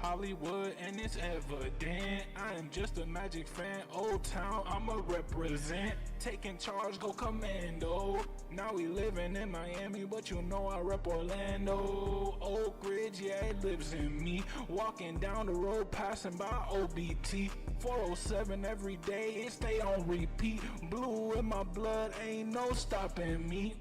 Hollywood and it's evident. I am just a Magic fan. Old Town, I'ma represent. Taking charge, go commando. Now we living in Miami, but you know I rep Orlando. Oak Ridge, yeah, it lives in me. Walking down the road, passing by OBT. 407 every day, it stay on repeat. Blue in my blood, ain't no stopping me.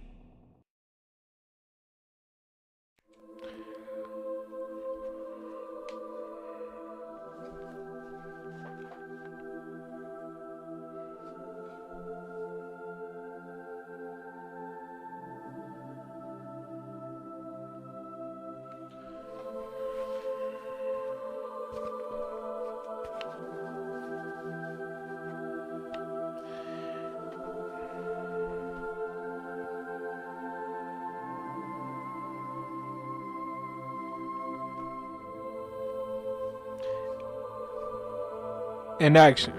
In action.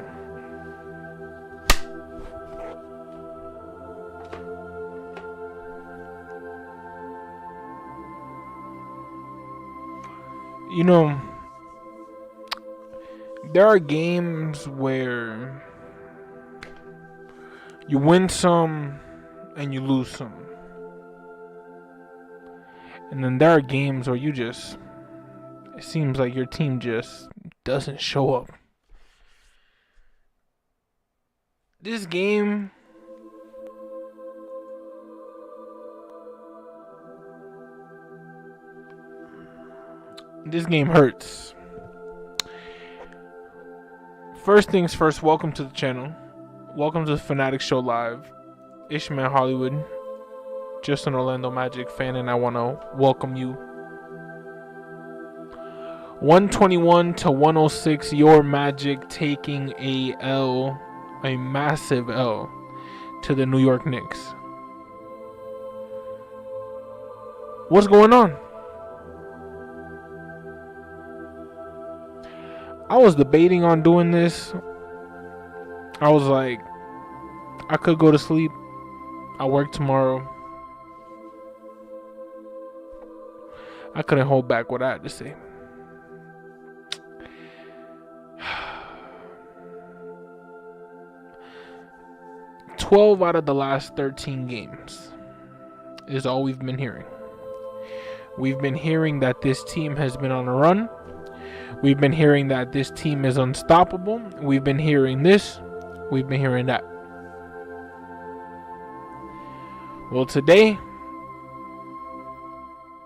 You know, there are games where you win some and you lose some. And then there are games where it seems like your team just doesn't show up. This game hurts. First things first, welcome to the channel. Welcome to the Fannattics Show Live. Ishmael Hollywood, just an Orlando Magic fan, and I want to welcome you. 121 to 106, your Magic taking a massive L to the New York Knicks. What's going on? I was debating on doing this. I was like, I could go to sleep. I work tomorrow. I couldn't hold back what I had to say. 12 out of the last 13 games is all we've been hearing. We've been hearing that this team has been on a run. We've been hearing that this team is unstoppable. We've been hearing this. We've been hearing that. Well, today,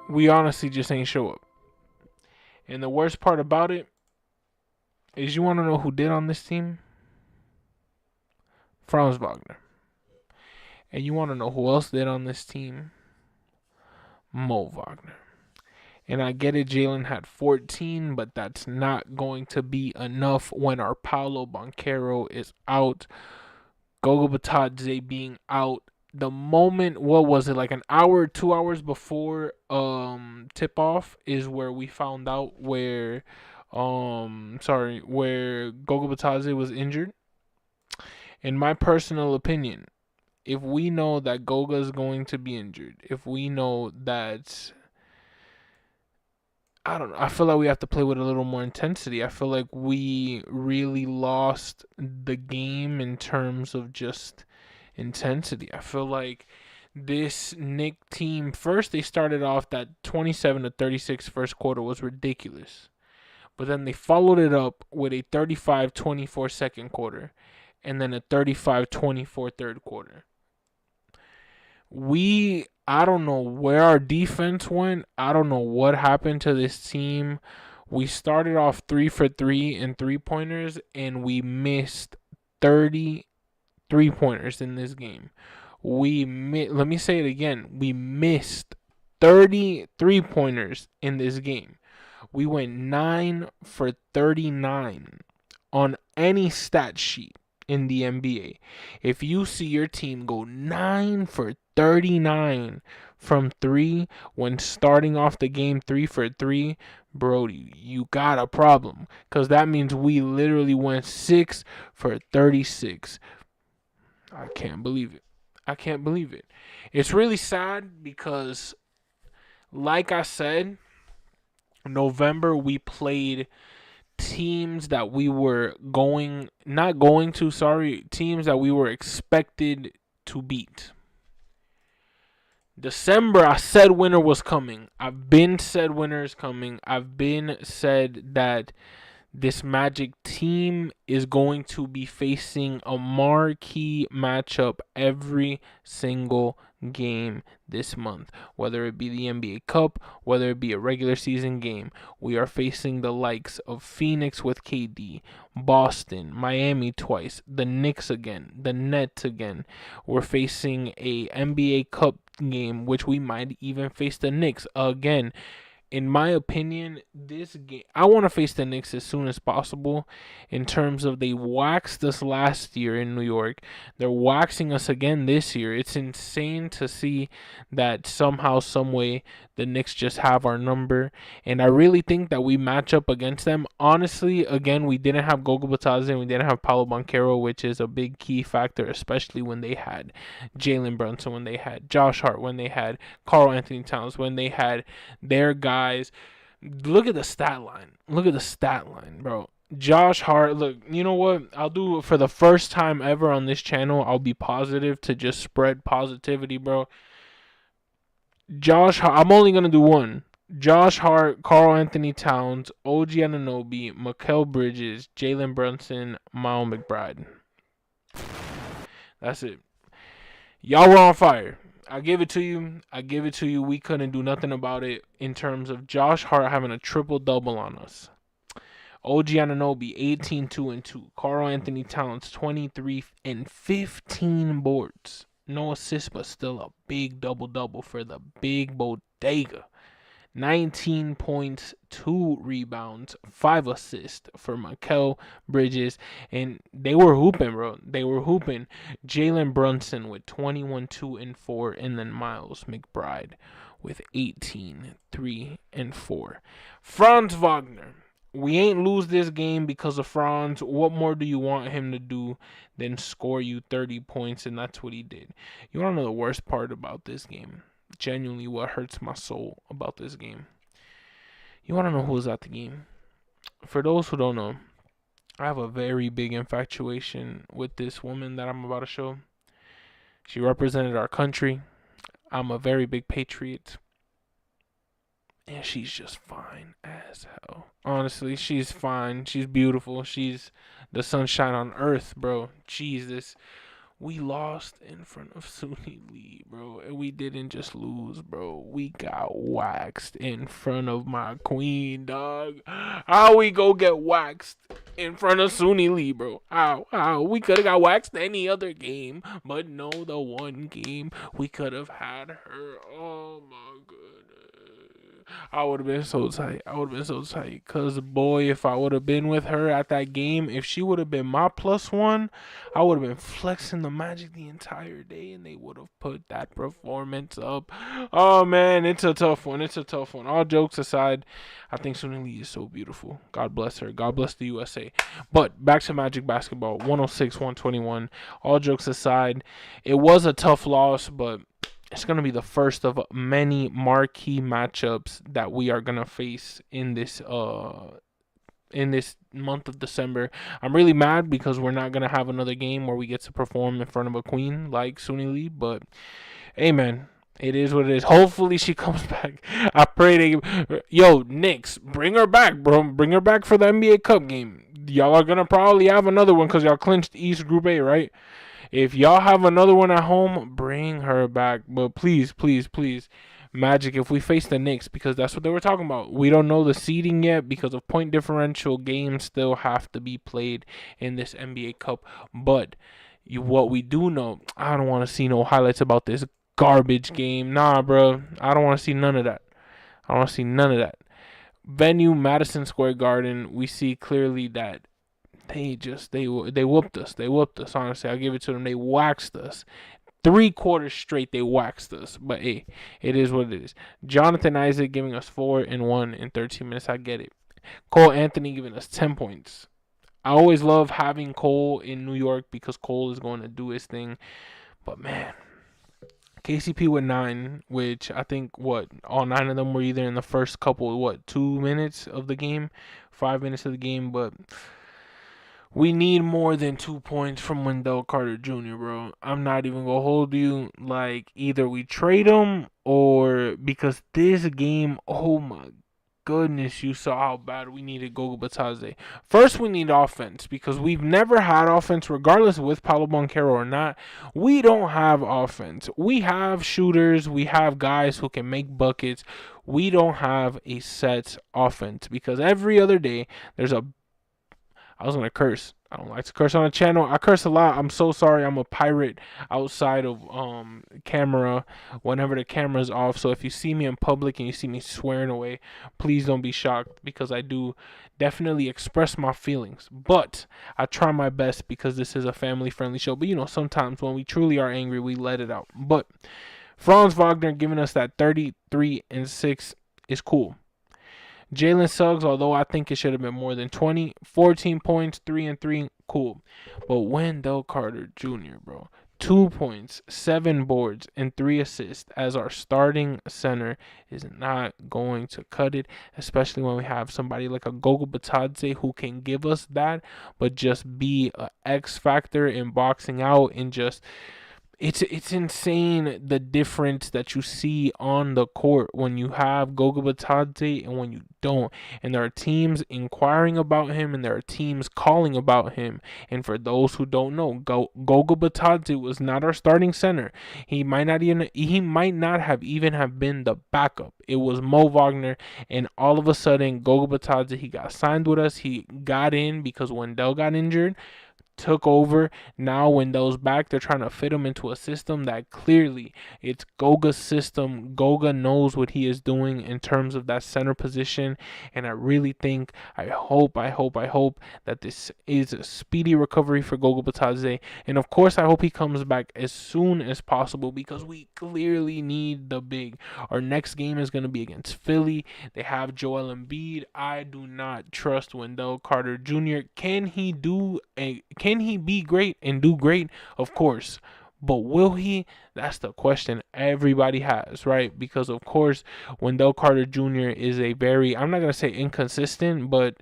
we honestly just ain't show up. And the worst part about it is, you want to know who did on this team? Franz Wagner. And you want to know who else did on this team? Mo Wagner. And I get it, Jalen had 14, but that's not going to be enough when our Paolo Banchero is out. Goga Batadze being out. The moment, what was it, like an hour, 2 hours before tip-off is where we found out where Goga Batadze was injured. In my personal opinion, if we know that Goga is going to be injured, if we know that, I don't know, I feel like we have to play with a little more intensity. I feel like we really lost the game in terms of just intensity. I feel like this Knicks team, first they started off that 27-36 first quarter was ridiculous. But then they followed it up with a 35-24 second quarter and then a 35-24 third quarter. I don't know where our defense went. I don't know what happened to this team. We started off 3 for 3 in three-pointers, and we missed 30 three-pointers in this game. Let me say it again. We missed 30 three-pointers in this game. We went 9 for 39 on any stat sheet in the NBA. If you see your team go 9 for 39 from 3 when starting off the game 3 for 3, Brody, you got a problem. Because that means we literally went 6 for 36. I can't believe it. It's really sad because, like I said, November, we played teams that we were not going to, sorry, teams that we were expected to beat. December, I said winter was coming. I've been said winter is coming. I've been said that this Magic team is going to be facing a marquee matchup every single game this month, whether it be the NBA Cup, whether it be a regular season game. We are facing the likes of Phoenix with KD, Boston, Miami twice, the Knicks again, the Nets again. We're facing a NBA Cup game, which we might even face the Knicks again. In my opinion, this game, I want to face the Knicks as soon as possible. In terms of, they waxed us last year in New York, they're waxing us again this year. It's insane to see that somehow, some way, the Knicks just have our number, and I really think that we match up against them. Honestly, again, we didn't have Goga Batadze and we didn't have Paolo Banchero, which is a big key factor, especially when they had Jalen Brunson, when they had Josh Hart, when they had Karl Anthony Towns, when they had their guys. Look at the stat line. Look at the stat line, bro. Josh Hart, look, you know what? I'll do it for the first time ever on this channel. I'll be positive to just spread positivity, bro. Josh Hart, I'm only going to do one. Josh Hart, Karl Anthony Towns, OG Anunoby, Mikal Bridges, Jalen Brunson, Miles McBride. That's it. Y'all were on fire. I give it to you. I give it to you. We couldn't do nothing about it in terms of Josh Hart having a triple-double on us. OG Anunoby, 18, 2, and 2. Karl Anthony Towns, 23 and 15 boards. No assists, but still a big double-double for the big bodega. 19 points, 2 rebounds, 5 assists for Mikal Bridges. And they were hooping, bro. They were hooping. Jalen Brunson with 21, 2, and 4. And then Miles McBride with 18, 3, and 4. Franz Wagner. We ain't lose this game because of Franz. What more do you want him to do than score you 30 points? And that's what he did. You want to know the worst part about this game? Genuinely, what hurts my soul about this game. You want to know who was at the game? For those who don't know, I have a very big infatuation with this woman that I'm about to show. She represented our country. I'm a very big patriot. And she's just fine as hell. Honestly, she's fine. She's beautiful. She's the sunshine on earth, bro. Jesus. We lost in front of Suni Lee, bro. And we didn't just lose, bro. We got waxed in front of my queen, dog. How we go get waxed in front of Suni Lee, bro? How? We could have got waxed any other game. But no, the one game we could have had her. Oh, my goodness. I would have been so tight. Because, boy, if I would have been with her at that game, if she would have been my +1, I would have been flexing the Magic the entire day, and they would have put that performance up. Oh, man, it's a tough one. All jokes aside, I think Suni Lee is so beautiful. God bless her. God bless the USA. But back to Magic basketball, 106-121. All jokes aside, it was a tough loss, but it's going to be the first of many marquee matchups that we are going to face in this month of December. I'm really mad because we're not going to have another game where we get to perform in front of a queen like Suni Lee, but hey, man, it is what it is. Hopefully she comes back. I pray yo, Knicks, bring her back, bro. Bring her back for the NBA Cup game. Y'all are going to probably have another one because y'all clinched East Group A, right? If y'all have another one at home, bring her back. But please, Magic, if we face the Knicks, because that's what they were talking about. We don't know the seeding yet because of point differential. Games still have to be played in this NBA Cup. But what we do know, I don't want to see no highlights about this garbage game. Nah, bro. I don't want to see none of that. Venue, Madison Square Garden, we see clearly that they whooped us. Honestly, I'll give it to them. They waxed us. 3 quarters straight, they waxed us. But hey, it is what it is. Jonathan Isaac giving us 4 and 1 in 13 minutes. I get it. Cole Anthony giving us 10 points. I always love having Cole in New York because Cole is going to do his thing. But man, KCP with 9, which I think all 9 of them were either in the first couple 2 minutes of the game, 5 minutes of the game. But we need more than 2 points from Wendell Carter Jr., bro. I'm not even gonna hold you. Like, either we trade him or because this game, oh my goodness, you saw how bad we needed Gogo Batadze. First, we need offense because we've never had offense, regardless with Paulo Banchero or not. We don't have offense. We have shooters. We have guys who can make buckets. We don't have a set offense because every other day there's a I was gonna curse. I don't like to curse on the channel. I curse a lot. I'm so sorry. I'm a pirate outside of camera whenever the camera's off. So if you see me in public and you see me swearing away, please don't be shocked because I do definitely express my feelings. But I try my best because this is a family friendly show. But sometimes when we truly are angry, we let it out. But Franz Wagner giving us that 33-6 is cool. Jalen Suggs, although I think it should have been more than 20, 14 points, 3 and 3, cool. But Wendell Carter Jr., bro, 2 points, 7 boards, and 3 assists as our starting center is not going to cut it, especially when we have somebody like a Gogo Batadze who can give us that, but just be an X factor in boxing out and just it's insane the difference that you see on the court when you have Goga Batadze and when you don't. And there are teams inquiring about him and there are teams calling about him. And for those who don't know, Goga Batadze was not our starting center. He might not have even have been the backup. It was Mo Wagner, and all of a sudden Goga Batadze, he got signed with us. He got in because Wendell got injured, took over. Now Wendell's back, they're trying to fit him into a system that clearly it's Goga's system. Goga knows what he is doing in terms of that center position, and I really think, I hope that this is a speedy recovery for Goga Batadze, and of course I hope he comes back as soon as possible because we clearly need the big. Our next game is going to be against Philly. They have Joel Embiid. I do not trust Wendell Carter Jr. Can he be great and do great? Of course. But will he? That's the question everybody has, right? Because, of course, Wendell Carter Jr. is a very, I'm not going to say inconsistent, but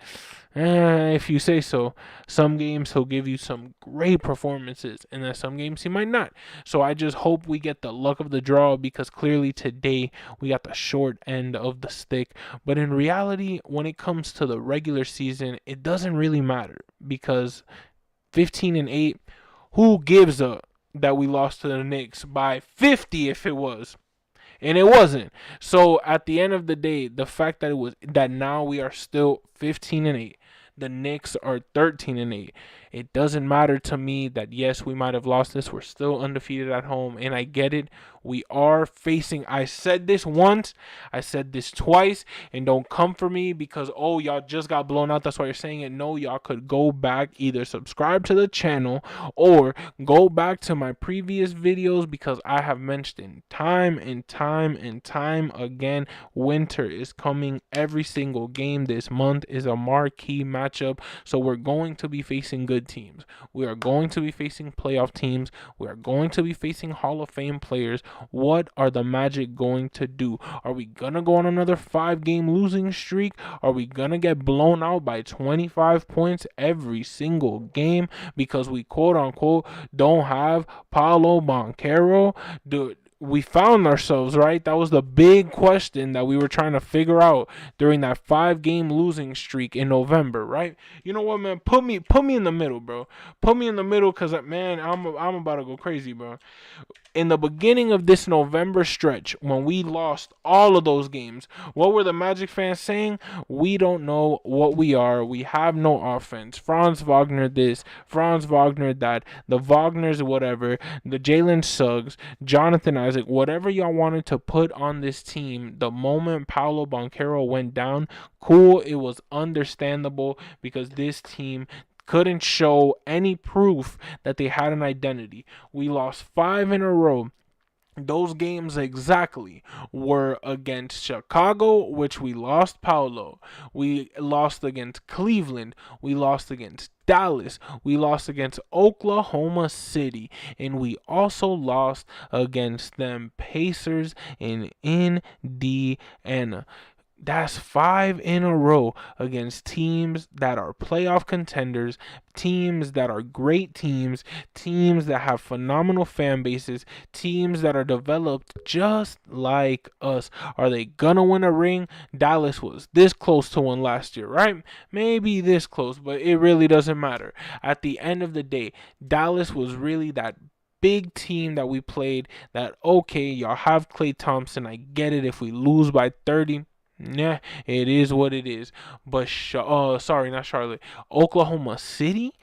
if you say so, some games he'll give you some great performances, and then some games he might not. So I just hope we get the luck of the draw because clearly today we got the short end of the stick. But in reality, when it comes to the regular season, it doesn't really matter because 15-8, who gives a that we lost to the Knicks by 50 if it was? And it wasn't. So at the end of the day, the fact that now we are still 15-8, the Knicks are 13-8. It doesn't matter to me that yes, we might have lost this. We're still undefeated at home, and I get it. We are facing. I said this once, I said this twice, and don't come for me because y'all just got blown out. That's why you're saying it. No, y'all could go back, either subscribe to the channel or go back to my previous videos because I have mentioned time and time again. Winter is coming. Every single game this month is a marquee matchup. So we're going to be facing good teams. We are going to be facing playoff teams. We are going to be facing Hall of Fame players. What are the Magic going to do? Are we going to go on another 5-game losing streak? Are we going to get blown out by 25 points every single game because we quote-unquote don't have Paulo Banchero? We found ourselves, right? That was the big question that we were trying to figure out during that 5-game losing streak in November, right? You know what, man? Put me in the middle, bro. Put me in the middle because, man, I'm about to go crazy, bro. In the beginning of this November stretch, when we lost all of those games, what were the Magic fans saying? We don't know what we are. We have no offense. Franz Wagner this, Franz Wagner that, the Wagners whatever, the Jalen Suggs, Jonathan Isaac, whatever y'all wanted to put on this team, the moment Paulo Banchero went down, cool, it was understandable because this team couldn't show any proof that they had an identity. We lost 5 in a row Those games exactly were against Chicago, which we lost Paulo. We lost against Cleveland. We lost against Dallas. We lost against Oklahoma City. And we also lost against them Pacers in Indiana. That's 5 in a row against teams that are playoff contenders, teams that are great teams that have phenomenal fan bases, teams that are developed just like us. Are they gonna win a ring? Dallas was this close to one last year, right? Maybe this close, but it really doesn't matter. At the end of the day, Dallas was really that big team that we played. That okay, y'all have Klay Thompson. I get it. If we lose by 30, nah, it is what it is. But sorry, not Charlotte. Oklahoma City,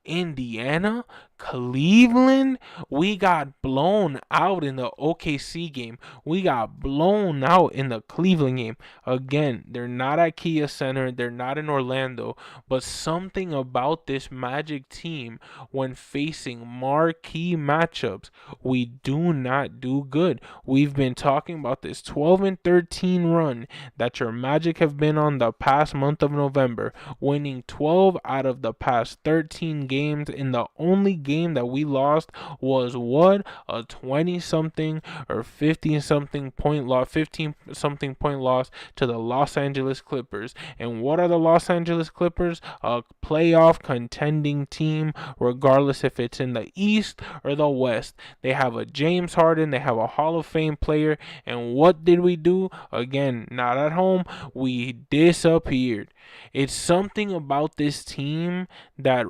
Indiana, Cleveland. We got blown out in the OKC game. We got blown out in the Cleveland game. Again, they're not at Kia Center. They're not in Orlando. But something about this Magic team when facing marquee matchups, we do not do good. We've been talking about this 12-13 run that your Magic have been on the past month of November, winning 12 out of the past 13 games. In the only game that we lost was what? A 20 something or 50 something point loss, 15 something point loss to the Los Angeles Clippers. And what are the Los Angeles Clippers? A playoff contending team, regardless if it's in the East or the West. They have a James Harden, they have a Hall of Fame player, and what did we do? Again, not at home, we disappeared. It's something about this team that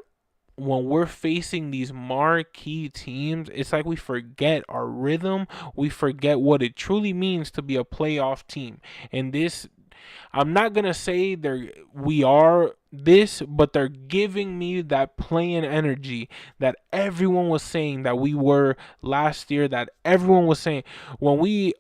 when we're facing these marquee teams, it's like we forget our rhythm. We forget what it truly means to be a playoff team. And this, I'm not gonna say we are this, but they're giving me that playing energy that everyone was saying that we were last year. That everyone was saying when we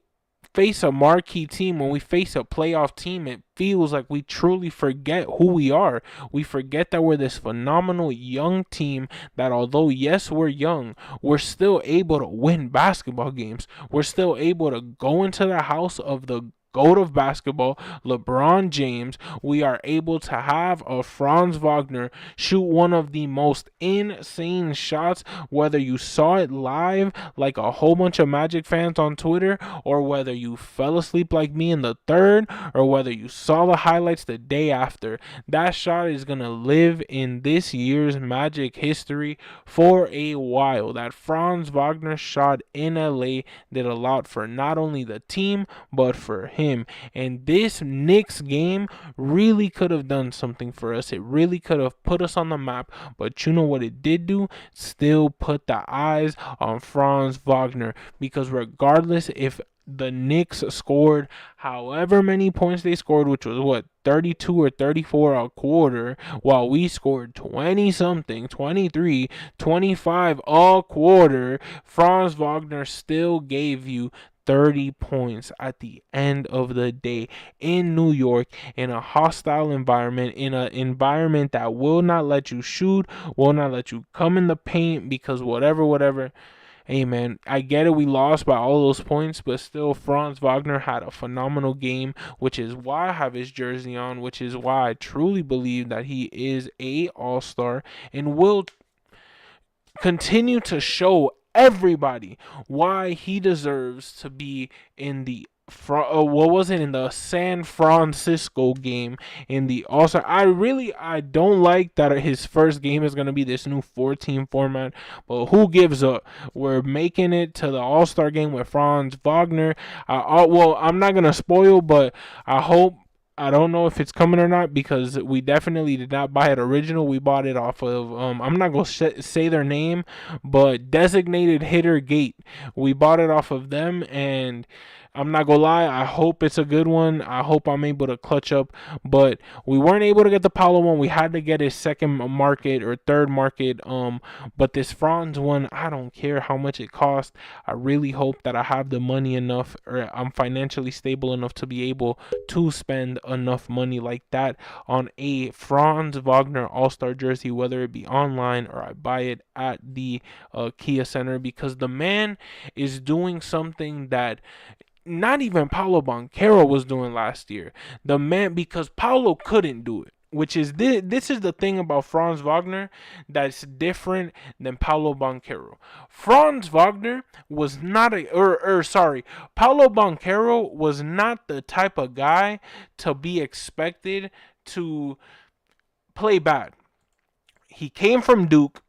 face a marquee team, when we face a playoff team, it feels like we truly forget who we are. We forget that we're this phenomenal young team that although, yes, we're young, we're still able to win basketball games. We're still able to go into the house of the GOAT of basketball, LeBron James. We are able to have a Franz Wagner shoot one of the most insane shots, whether you saw it live like a whole bunch of Magic fans on Twitter, or whether you fell asleep like me in the third, or whether you saw the highlights the day after. That shot is going to live in this year's Magic history for a while. That Franz Wagner shot in LA did a lot for not only the team, but for him. And this Knicks game really could have done something for us. It really could have put us on the map. But you know what it did do? Still put the eyes on Franz Wagner. Because regardless if the Knicks scored however many points they scored, which was what, 32 or 34 a quarter, while we scored 20 something, 23, 25 a quarter, Franz Wagner still gave you 30 points at the end of the day in New York, in a hostile environment, in an environment that will not let you shoot, will not let you come in the paint because whatever. Hey man, I get it, we lost by all those points, but still Franz Wagner had a phenomenal game, which is why I have his jersey on, which is why I truly believe that he is a all-star and will continue to show everybody why he deserves to be in the what was it, in the San Francisco game in the All-Star. I don't like that his first game is going to be this new 4-team format, but who gives up? We're making it to the All-Star game with Franz Wagner. Well, I'm not going to spoil, but I don't know if it's coming or not because we definitely did not buy it original. We bought it off of, I'm not going to say their name, but Designated Hitter Gate. We bought it off of them, and I'm not gonna lie. I hope it's a good one. I hope I'm able to clutch up. But we weren't able to get the Paulo one. We had to get his second market or third market. But this Franz one, I don't care how much it costs. I really hope that I have the money enough, or I'm financially stable enough to be able to spend enough money like that on a Franz Wagner All-Star jersey, whether it be online or I buy it at the Kia Center, because the man is doing something that not even Paulo Banchero was doing last year. The man, because Paulo couldn't do it. Which is this is the thing about Franz Wagner that's different than Paulo Banchero. Franz Wagner was not Paulo Banchero was not the type of guy to be expected to play bad. He came from Duke.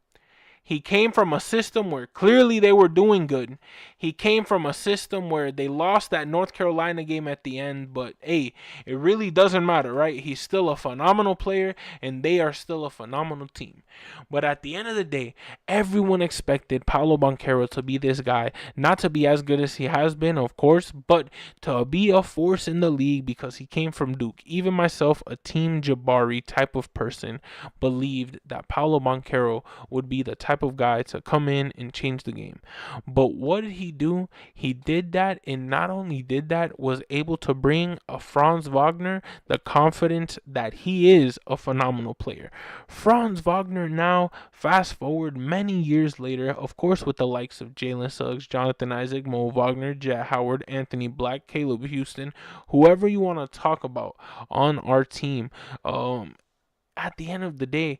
He came from a system where clearly they were doing good. He came from a system where they lost that North Carolina game at the end, but hey, it really doesn't matter, right? He's still a phenomenal player, and they are still a phenomenal team. But at the end of the day, everyone expected Paulo Banchero to be this guy, not to be as good as he has been, of course, but to be a force in the league because he came from Duke. Even myself, a Team Jabari type of person, believed that Paulo Banchero would be the type of guy to come in and change the game. But what did he do? He did that, and not only did that, was able to bring a Franz Wagner the confidence that he is a phenomenal player. Franz Wagner now, fast forward many years later, of course with the likes of Jalen Suggs, Jonathan Isaac, Mo Wagner, Jet Howard, Anthony Black, Caleb Houston, whoever you want to talk about on our team, at the end of the day,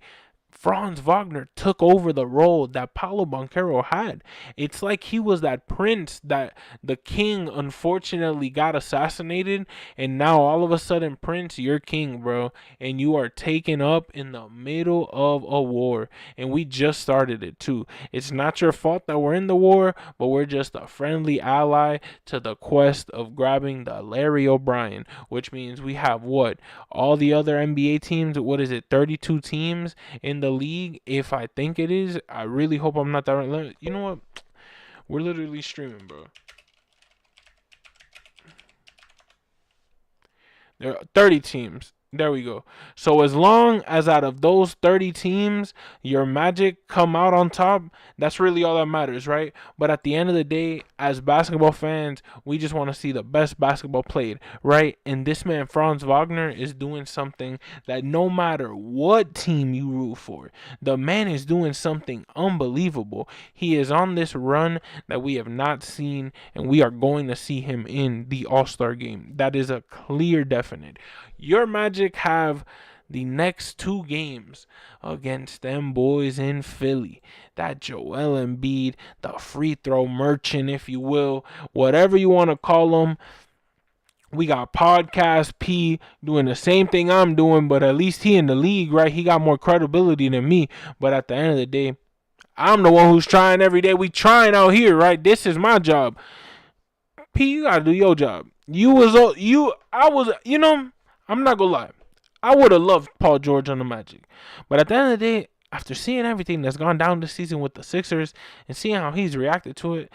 Franz Wagner took over the role that Paulo Banchero had. It's like he was that prince that the king unfortunately got assassinated, and now all of a sudden, Prince, you're king, bro, and you are taken up in the middle of a war, and we just started it too. It's not your fault that we're in the war, but we're just a friendly ally to the quest of grabbing the Larry O'Brien, which means we have what? All the other NBA teams, what is it, 32 teams in the league, if I think it is. I really hope I'm not that right. You know what? We're literally streaming, bro. There are 30 teams. There we go. So as long as out of those 30 teams, your Magic come out on top, that's really all that matters, right? But at the end of the day, as basketball fans, we just want to see the best basketball played, right? And this man, Franz Wagner, is doing something that no matter what team you root for, the man is doing something unbelievable. He is on this run that we have not seen, and we are going to see him in the All-Star game. That is a clear definite. Your Magic have the next two games against them boys in Philly. That Joel Embiid, the free throw merchant, if you will, whatever you want to call him. We got Podcast P doing the same thing I'm doing, but at least he in the league, right? He got more credibility than me. But at the end of the day, I'm the one who's trying every day. We trying out here, right? This is my job. P, you gotta do your job. I'm not gonna lie. I would have loved Paul George on the Magic. But at the end of the day, after seeing everything that's gone down this season with the Sixers and seeing how he's reacted to it,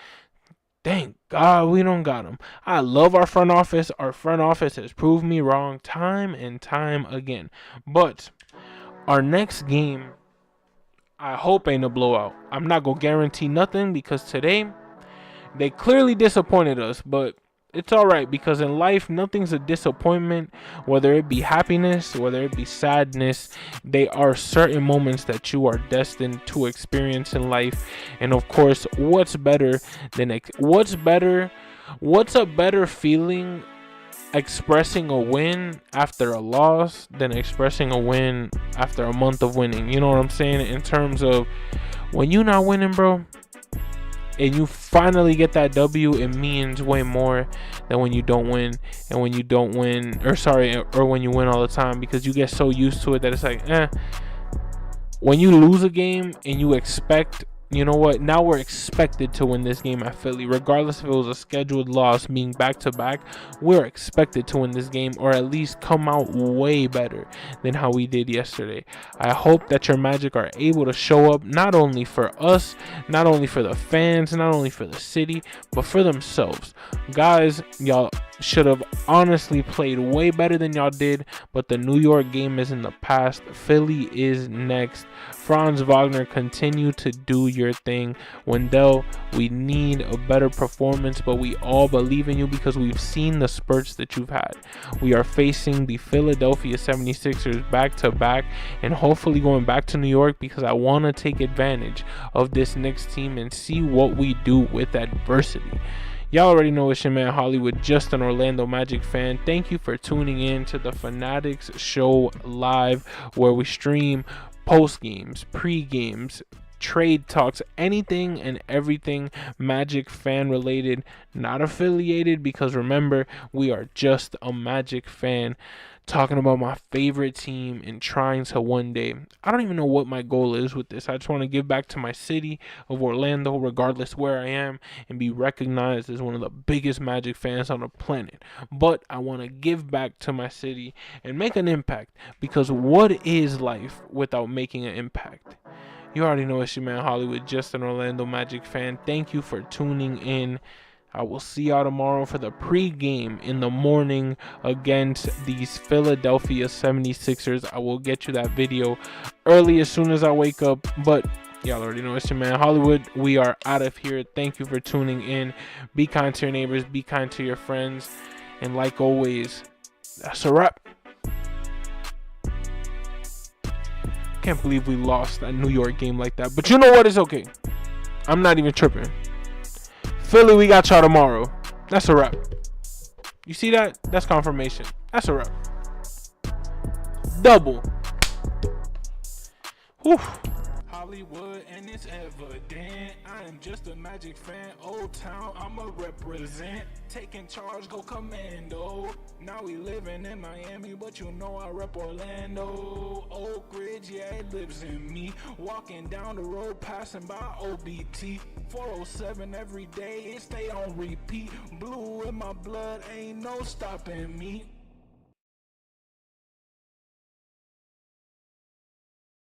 thank God we don't got him. I love our front office. Our front office has proved me wrong time and time again. But our next game, I hope ain't a blowout. I'm not gonna guarantee nothing because today they clearly disappointed us, but it's all right because in life, nothing's a disappointment, whether it be happiness, whether it be sadness. They are certain moments that you are destined to experience in life. And of course, what's a better feeling expressing a win after a loss than expressing a win after a month of winning? You know what I'm saying? In terms of when you're not winning, bro, and you finally get that W, it means way more than when you don't win. And when you don't win, or when you win all the time, because you get so used to it that it's like, When you lose a game and you expect you know what? Now we're expected to win this game at Philly. Regardless if it was a scheduled loss being back-to-back, we're expected to win this game or at least come out way better than how we did yesterday. I hope that your Magic are able to show up not only for us, not only for the fans, not only for the city, but for themselves. Guys, y'all should have honestly played way better than y'all did, but the New York game is in the past. Philly is next. Franz Wagner, continue to do your thing. Wendell, we need a better performance, but we all believe in you because we've seen the spurts that you've had. We are facing the Philadelphia 76ers back-to-back and hopefully going back to New York because I want to take advantage of this Knicks team and see what we do with adversity. Y'all already know it's your man Hollywood, just an Orlando Magic fan. Thank you for tuning in to the Fannattics Show Live, where we stream post games, pre games, trade talks, anything and everything Magic fan related, not affiliated, because remember, we are just a Magic fan talking about my favorite team and trying to one day. I don't even know what my goal is with this. I just want to give back to my city of Orlando, regardless where I am, and be recognized as one of the biggest Magic fans on the planet. But I want to give back to my city and make an impact, because what is life without making an impact? You already know it's your man Hollywood, just an Orlando Magic fan. Thank you for tuning in. I will see y'all tomorrow for the pregame in the morning against these Philadelphia 76ers. I will get you that video early as soon as I wake up. But y'all already know it's your man Hollywood. We are out of here. Thank you for tuning in. Be kind to your neighbors. Be kind to your friends. And like always, that's a wrap. Can't believe we lost that New York game like that. But you know what? It's okay. I'm not even tripping. Philly, we got y'all tomorrow. That's a wrap. You see that? That's confirmation. That's a wrap. Double. Whew. Hollywood, and it's evident I am just a Magic fan. Old Town, I'ma represent. Taking charge, go commando. Now we living in Miami, but you know I rep Orlando. Oak Ridge, yeah, it lives in me. Walking down the road, passing by OBT. 407 every day, it stay on repeat. Blue in my blood, ain't no stopping me.